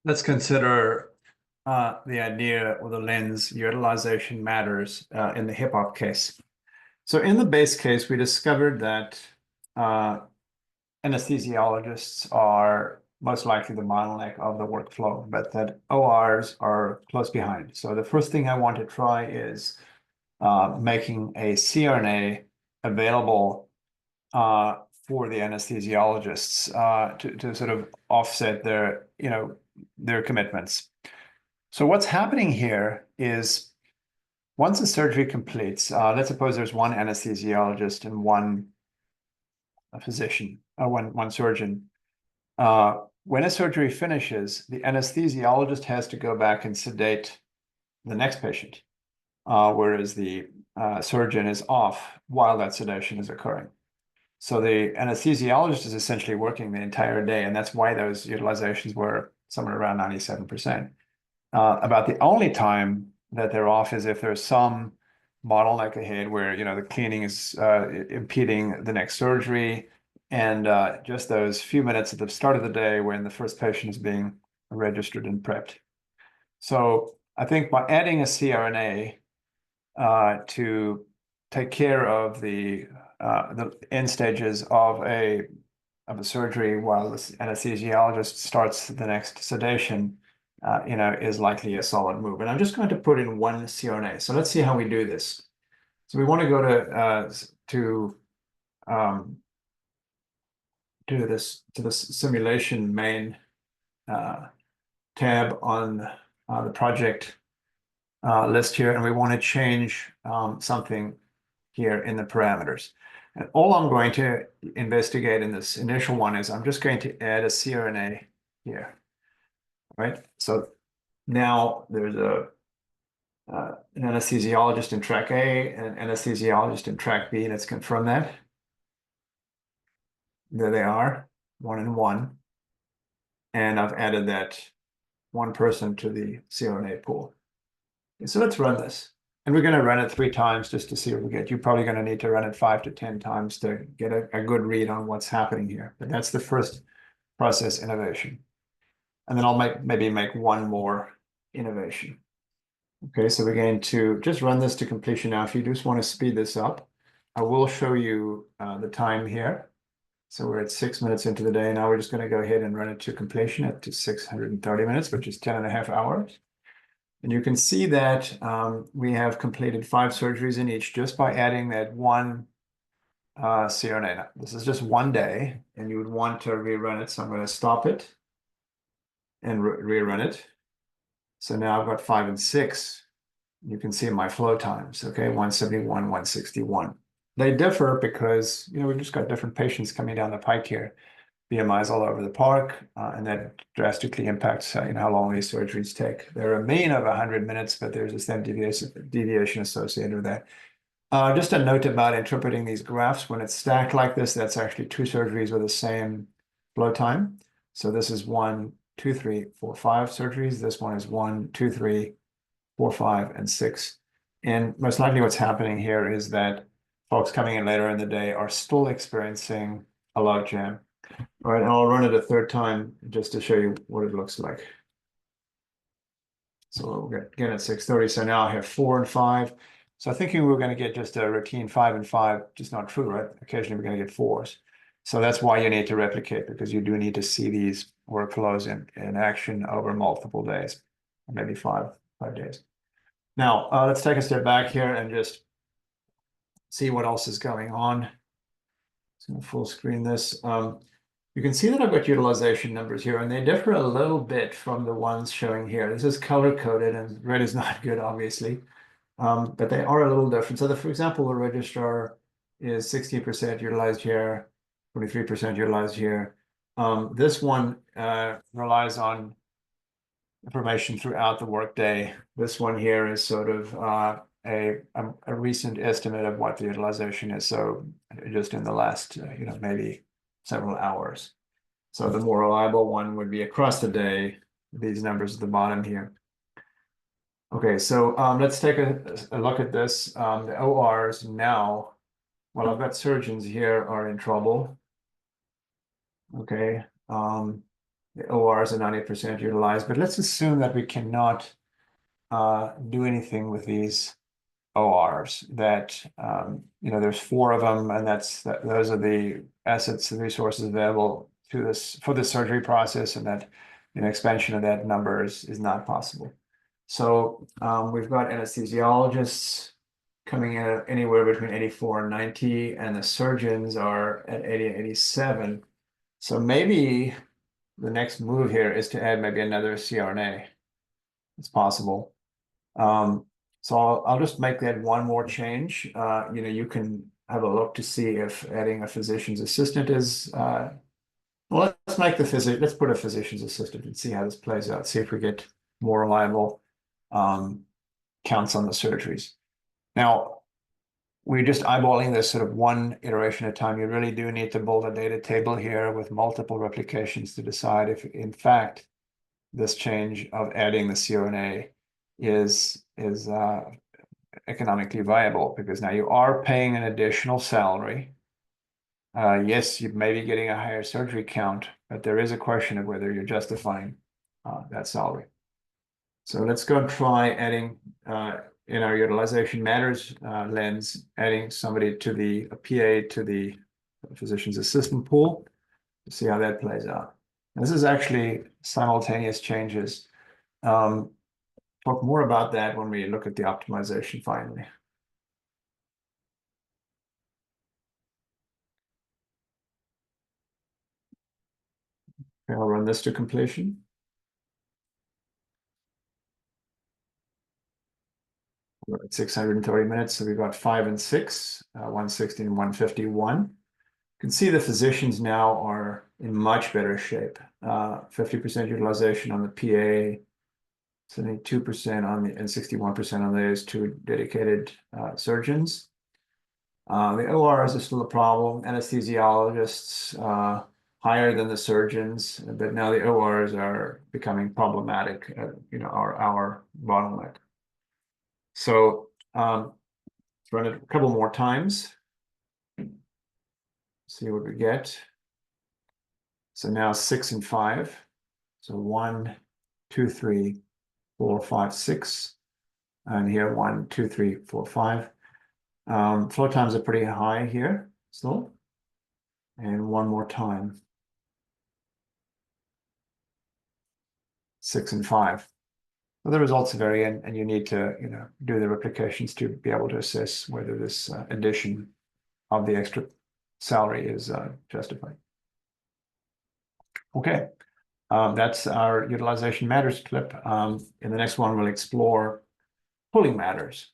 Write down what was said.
Let's consider the idea or the lens utilization matters in the hip hop case. So in the base case, we discovered that uh, anesthesiologists are most likely the bottleneck of the workflow, but that ORs are close behind. So the first thing I want to try is making a CRNA available uh, for the anesthesiologists to sort of offset their commitments. So what's happening here is once the surgery completes, let's suppose there's one anesthesiologist and one physician, or one surgeon. When a surgery finishes, the anesthesiologist has to go back and sedate the next patient, whereas the surgeon is off while that sedation is occurring. So the anesthesiologist is essentially working the entire day, and that's why those utilizations were somewhere around 97%. About the only time that they're off is if there's some bottleneck ahead where the cleaning is impeding the next surgery, and just those few minutes at the start of the day when the first patient is being registered and prepped. So I think by adding a CRNA to take care of the end stages of a surgery while the anesthesiologist starts the next sedation, is likely a solid move. And I'm just going to put in one CRNA. So let's see how we do this. So we want to go to um, the simulation main tab on the project list here, and we want to change something here in the parameters. And all I'm going to investigate in this initial one is I'm just going to add a CRNA here, right? So now there's an anesthesiologist in track A and an anesthesiologist in track B. Let's confirm that. There they are, 1 and 1. And I've added that one person to the CRNA pool. Okay, so let's run this. And we're going to run it 3 times just to see what we get. You're probably going to need to run it 5 to 10 times to get a good read on what's happening here. But that's the first process innovation. And then I'll maybe make one more innovation. Okay, so we're going to just run this to completion now. If you just want to speed this up, I will show you the time here. So we're at 6 minutes into the day. Now we're just going to go ahead and run it to completion at 630 minutes, which is 10.5 hours. And you can see that we have completed 5 surgeries in each just by adding that one CRNA. Now, this is just one day, and you would want to rerun it. So I'm going to stop it and rerun it. So now I've got 5 and 6. You can see my flow times, okay, 171, 161. They differ because, we've just got different patients coming down the pike here. BMIs all over the park, and that drastically impacts how long these surgeries take. They're a mean of 100 minutes, but there's a standard deviation associated with that. Just a note about interpreting these graphs. When it's stacked like this, that's actually 2 surgeries with the same flow time. So this is 1, 2, 3, 4, 5 surgeries. This one is 1, 2, 3, 4, 5, and 6. And most likely what's happening here is that folks coming in later in the day are still experiencing a log jam. All right, and I'll run it a 3rd time just to show you what it looks like. So we'll get again at 6:30. So now I have 4 and 5. So thinking we're going to get just a routine 5 and 5, just not true, right? Occasionally we're going to get 4s. So that's why you need to replicate, because you do need to see these workflows in action over multiple days, maybe 5 days. Now, let's take a step back here and just see what else is going on. So I'm going to full screen this. You can see that I've got utilization numbers here, and they differ a little bit from the ones showing here. This is color-coded, and red is not good, obviously, but they are a little different. So, for example, the registrar is 60% utilized here, 23% utilized here. This one relies on information throughout the workday. This one here is sort of a recent estimate of what the utilization is. So just in the last, maybe several hours. So the more reliable one would be across the day, these numbers at the bottom here. Okay, so let's take a look at this. The ORs now, well, I've got surgeons here are in trouble. Okay, The ORs are 90% utilized, but let's assume that we cannot do anything with these ORs, that there's 4 of them, and those are the assets and resources available to this for the surgery process, and that expansion of that number is not possible. So we've got anesthesiologists coming in at anywhere between 84 and 90, and the surgeons are at 80 and 87. So maybe the next move here is to add maybe another CRNA. It's possible. So I'll just make that one more change. You can have a look to see if adding a physician's assistant is well, let's put a physician's assistant and see how this plays out. See if we get more reliable counts on the surgeries. Now, we're just eyeballing this sort of one iteration at a time. You really do need to build a data table here with multiple replications to decide if, in fact, this change of adding the CRNA is economically viable, because now you are paying an additional salary. Yes, you may be getting a higher surgery count, but there is a question of whether you're justifying that salary. So let's go and try adding in our utilization matters lens, adding somebody to a PA to the physician's assistant pool to see how that plays out. And this is actually simultaneous changes. Talk more about that when we look at the optimization finally. Okay, I'll run this to completion. We're at 630 minutes, so we've got 5 and 6, 160 and 151. You can see the physicians now are in much better shape. 50% utilization on the PA, 72% on the, and 61% on those 2 dedicated surgeons. The ORs are still a problem. Anesthesiologists higher than the surgeons, but now the ORs are becoming problematic. Our bottleneck. So let's run it a couple more times. See what we get. So now 6 and 5. So 1, 2, 3, 4, 5, 6. And here 1, 2, 3, 4, 5. Flow times are pretty high here still. And one more time. 6 and 5. Well, the results vary, and you need to do the replications to be able to assess whether this addition of the extra salary is justified. Okay, that's our utilization matters clip. In the next one, we'll explore pulling matters.